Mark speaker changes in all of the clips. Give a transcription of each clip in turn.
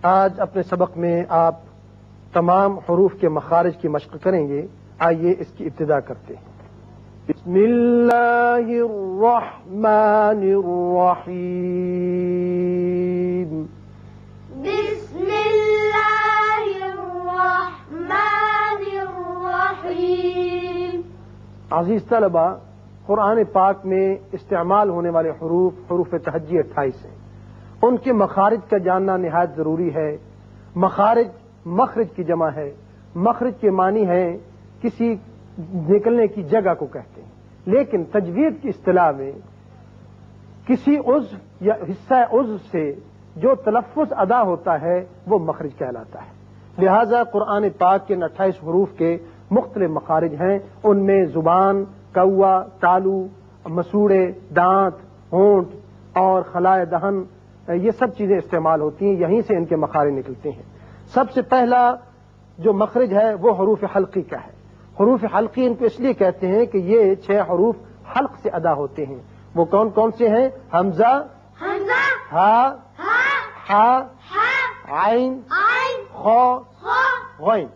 Speaker 1: آج اپنے سبق میں آپ تمام حروف کے مخارج کی مشق کریں گے. آئیے اس کی ابتدا کرتے ہیں. بسم اللہ الرحمن الرحیم.
Speaker 2: بسم اللہ الرحمن الرحیم.
Speaker 1: عزیز طلبہ، قرآن پاک میں استعمال ہونے والے حروف تہجی 28 ہیں. ان کے مخارج کا جاننا نہایت ضروری ہے. مخرج کی جمع ہے. مخرج کے معنی ہے کسی نکلنے کی جگہ کو کہتے ہیں، لیکن تجوید کی اصطلاح میں کسی عضو یا حصہ عضو سے جو تلفظ ادا ہوتا ہے وہ مخرج کہلاتا ہے. لہذا قرآن پاک کے 28 حروف کے مختلف مخارج ہیں. ان میں زبان، کوا، تالو، مسوڑے، دانت، ہونٹ اور خلائے دہن، یہ سب چیزیں استعمال ہوتی ہیں. یہیں سے ان کے مخارج نکلتے ہیں. سب سے پہلا جو مخرج ہے وہ حروف حلقی کا ہے. حروف حلقی ان کو اس لیے کہتے ہیں کہ یہ 6 حروف حلق سے ادا ہوتے ہیں. وہ کون کون سے ہیں؟ حمزہ، ہا، حا، عین، خا، غین.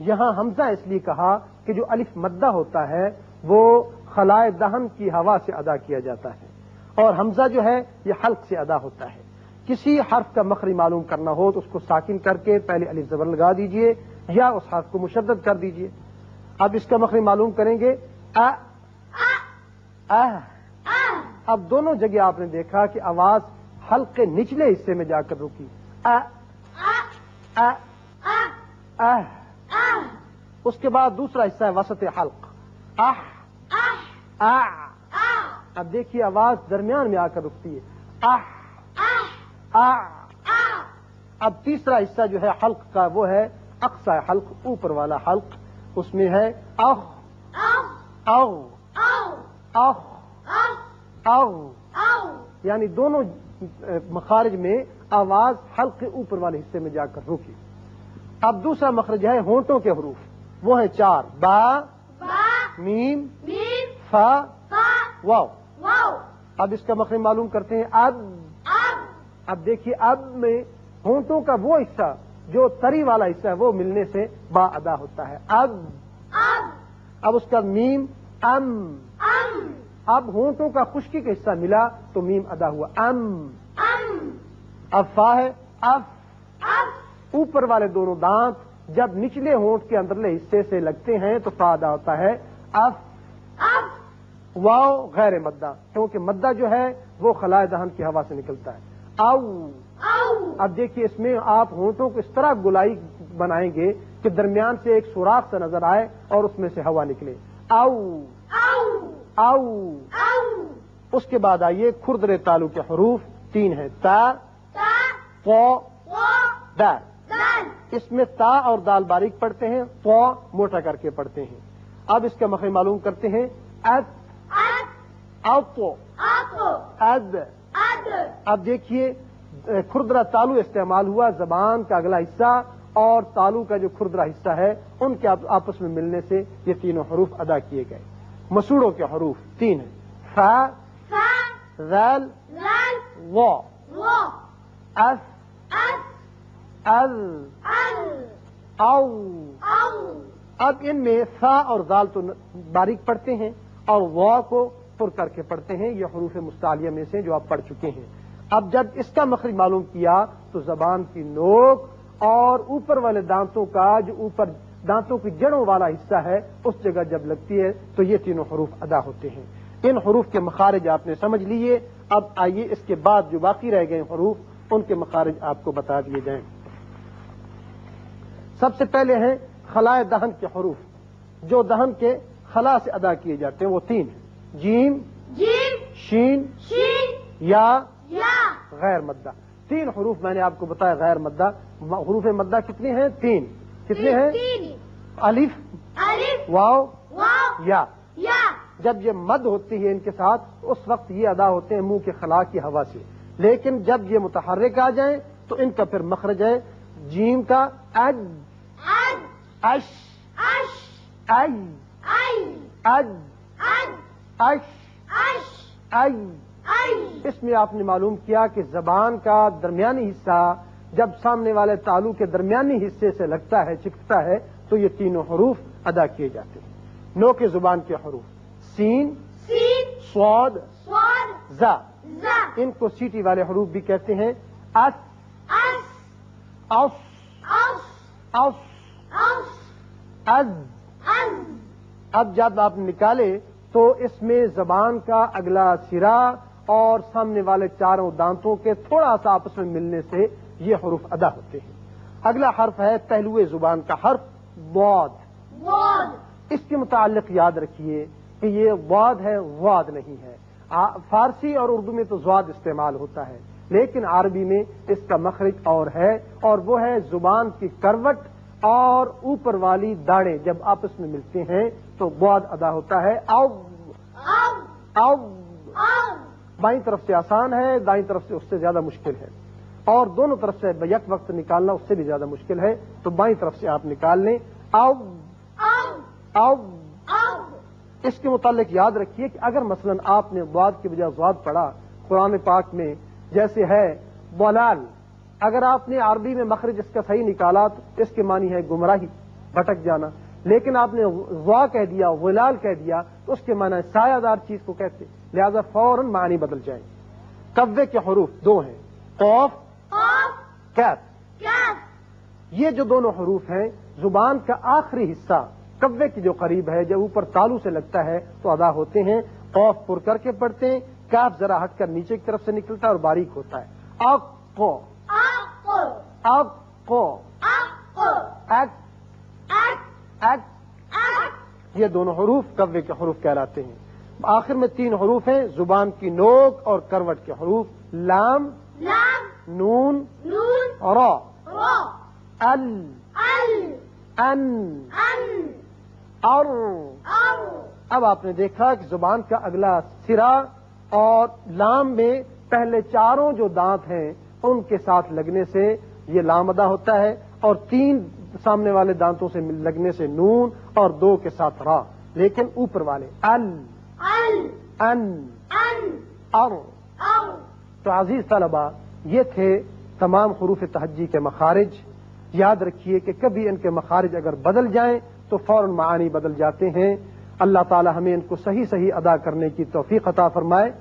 Speaker 1: یہاں حمزہ اس لیے کہا کہ جو الف مدہ ہوتا ہے وہ خلائے دہن کی ہوا سے ادا کیا جاتا ہے، اور حمزہ جو ہے یہ حلق سے ادا ہوتا ہے. کسی حرف کا مخرج معلوم کرنا ہو تو اس کو ساکن کر کے پہلے الف زبر لگا دیجئے یا اس حرف کو مشدد کر دیجئے. اب اس کا مخرج معلوم کریں گے. اب دونوں جگہ آپ نے دیکھا کہ آواز حلق کے نچلے حصے میں جا کر رکی. اس کے بعد دوسرا حصہ ہے وسط حلق. اب دیکھیے آواز درمیان میں آ کر رکتی ہے. اب تیسرا حصہ جو ہے حلق کا وہ ہے اقصی حلق، اوپر والا حلق. اس میں ہے اخ، او، اخ، او. یعنی دونوں مخارج میں آواز حلق کے اوپر والے حصے میں جا کر رکی. اب دوسرا مخرج ہے ہونٹوں کے حروف. وہ ہیں 4: با، میم، فا، واو. اب اس کا مخرج معلوم کرتے ہیں. اب دیکھیے اب میں ہونٹوں کا وہ حصہ جو تری والا حصہ ہے وہ ملنے سے با ادا ہوتا ہے. اب اس کا میم، ام. اب ہونٹوں کا خشکی کا حصہ ملا تو میم ادا ہوا، ام. اب فا ہے، اف. اوپر والے دونوں دانت جب نچلے ہونٹ کے اندرلے حصے سے لگتے ہیں تو فا ادا ہوتا ہے، اف. واو غیر مدہ، کیونکہ مدہ جو ہے وہ خلائے دہن کی ہوا سے نکلتا ہے. او. اب دیکھیے اس میں آپ ہونٹوں کو اس طرح گلائی بنائیں گے کہ درمیان سے ایک سوراخ سے نظر آئے اور اس میں سے ہوا نکلے. او. اس کے بعد آئیے کھردرے تالو کے حروف 3 ہیں: تا، قو، دال. اس میں تا اور دال باریک پڑھتے ہیں، قو موٹا کر کے پڑھتے ہیں. اب اس کا مخرج معلوم کرتے ہیں. اد، اوتو، اد. اب دیکھیے کھردرا تالو استعمال ہوا. زبان کا اگلا حصہ اور تالو کا جو کھردرا حصہ ہے ان کے آپس میں ملنے سے یہ تینوں حروف ادا کیے گئے. مسوڑوں کے حروف 3 ہیں: فا، ذال، وا، اف، ال، او. اب ان میں فا اور ذال تو باریک پڑھتے ہیں اور وا کو پر کر کے پڑھتے ہیں. یہ حروف مستعلیہ میں سے جو آپ پڑھ چکے ہیں. اب جب اس کا مخرج معلوم کیا تو زبان کی نوک اور اوپر والے دانتوں کا جو اوپر دانتوں کی جڑوں والا حصہ ہے اس جگہ جب لگتی ہے تو یہ تینوں حروف ادا ہوتے ہیں. ان حروف کے مخارج آپ نے سمجھ لیے. اب آئیے اس کے بعد جو باقی رہ گئے حروف ان کے مخارج آپ کو بتا دیے جائیں. سب سے پہلے ہیں خلائے دہن کے حروف جو دہن کے خلا سے ادا کیے جاتے ہیں. وہ 3 ہیں: جیم، شین، یا غیر مدہ. 3 حروف میں نے آپ کو بتایا غیر مدہ. حروف مدہ کتنے ہیں؟ 3. کتنے ہیں؟ الف، واو، یا. جب یہ مد ہوتی ہے ان کے ساتھ اس وقت یہ ادا ہوتے ہیں منہ کے خلا کی ہوا سے، لیکن جب یہ متحرک آ جائیں تو ان کا پھر مخرج ہے جیم کا اج، اش، ای، اج، اش، ای. اس میں آپ نے معلوم کیا کہ زبان کا درمیانی حصہ جب سامنے والے تالو کے درمیانی حصے سے لگتا ہے چپکتا ہے تو یہ تینوں حروف ادا کیے جاتے ہیں۔ نو کے زبان کے حروف سین،
Speaker 2: سین،
Speaker 1: صاد،
Speaker 2: صاد،
Speaker 1: زا،
Speaker 2: زا،
Speaker 1: ان کو سیٹی والے حروف بھی کہتے ہیں۔ اس،
Speaker 2: اس،
Speaker 1: اوس،
Speaker 2: اوس،
Speaker 1: اوس،
Speaker 2: اوس،
Speaker 1: از۔
Speaker 2: از،
Speaker 1: اب جب آپ نکالے تو اس میں زبان کا اگلا سرا اور سامنے والے چاروں دانتوں کے تھوڑا سا آپس میں ملنے سے یہ حروف ادا ہوتے ہیں۔ اگلا حرف ہے پہلوئے زبان کا حرف ضاد۔
Speaker 2: ضاد،
Speaker 1: اس کے متعلق یاد رکھیے کہ یہ ضاد ہے، ضاد نہیں ہے۔ فارسی اور اردو میں تو ضاد استعمال ہوتا ہے، لیکن عربی میں اس کا مخرج اور ہے، اور وہ ہے زبان کی کروٹ اور اوپر والی داڑیں جب آپس میں ملتے ہیں تو ضاد ادا ہوتا ہے۔ او،
Speaker 2: او،
Speaker 1: او،
Speaker 2: او،
Speaker 1: بائیں طرف سے آسان ہے، دائیں طرف سے اس سے زیادہ مشکل ہے، اور دونوں طرف سے یک وقت نکالنا اس سے بھی زیادہ مشکل ہے، تو بائیں طرف سے آپ نکال لیں۔ او،
Speaker 2: او،
Speaker 1: او۔
Speaker 2: او،
Speaker 1: اس کے متعلق یاد رکھیے کہ اگر مثلا آپ نے ضاد کی بجائے ضاد پڑھا قرآن پاک میں، جیسے ہے ضلال، اگر آپ نے عربی میں مخرج اس کا صحیح نکالا تو اس کے معنی ہے گمراہی، بھٹک جانا، لیکن آپ نے ضا کہہ دیا، ضلال کہہ دیا تو اس کے معنی سایہ دار چیز کو کہتے، لہذا فوراً معنی بدل جائیں۔ قوے کے حروف دو ہیں، قوف،
Speaker 2: قاف،
Speaker 1: کیف۔
Speaker 2: کاف،
Speaker 1: یہ جو دونوں حروف ہیں زبان کا آخری حصہ قوے کی جو قریب ہے، جب اوپر تالو سے لگتا ہے تو ادا ہوتے ہیں۔ قوف پر کر کے پڑھتے ہیں، کاف ذرا ہٹ کر نیچے کی طرف سے نکلتا ہے اور باریک ہوتا ہے۔ اقو،
Speaker 2: اقو،
Speaker 1: اقو،
Speaker 2: اقو،
Speaker 1: اک،
Speaker 2: اک،
Speaker 1: اک۔
Speaker 2: اک،
Speaker 1: یہ دونوں حروف قوے کے حروف کہلاتے ہیں۔ آخر میں تین حروف ہیں زبان کی نوک اور کروٹ کے حروف، لام،
Speaker 2: لام،
Speaker 1: نون،
Speaker 2: نون،
Speaker 1: را،
Speaker 2: را،
Speaker 1: ال،
Speaker 2: ال،
Speaker 1: ان،
Speaker 2: ان،
Speaker 1: اور۔
Speaker 2: اور،
Speaker 1: اب آپ نے دیکھا کہ زبان کا اگلا سرا اور لام میں پہلے چاروں جو دانت ہیں ان کے ساتھ لگنے سے یہ لام ادا ہوتا ہے، اور تین سامنے والے دانتوں سے لگنے سے نون، اور دو کے ساتھ را، لیکن اوپر والے ال،
Speaker 2: ال،
Speaker 1: ان،
Speaker 2: ان،
Speaker 1: اور۔
Speaker 2: اور،
Speaker 1: تو عزیز طلبہ، یہ تھے تمام حروف تہجی کے مخارج۔ یاد رکھیے کہ کبھی ان کے مخارج اگر بدل جائیں تو فوراً معانی بدل جاتے ہیں۔ اللہ تعالی ہمیں ان کو صحیح صحیح ادا کرنے کی توفیق عطا فرمائے۔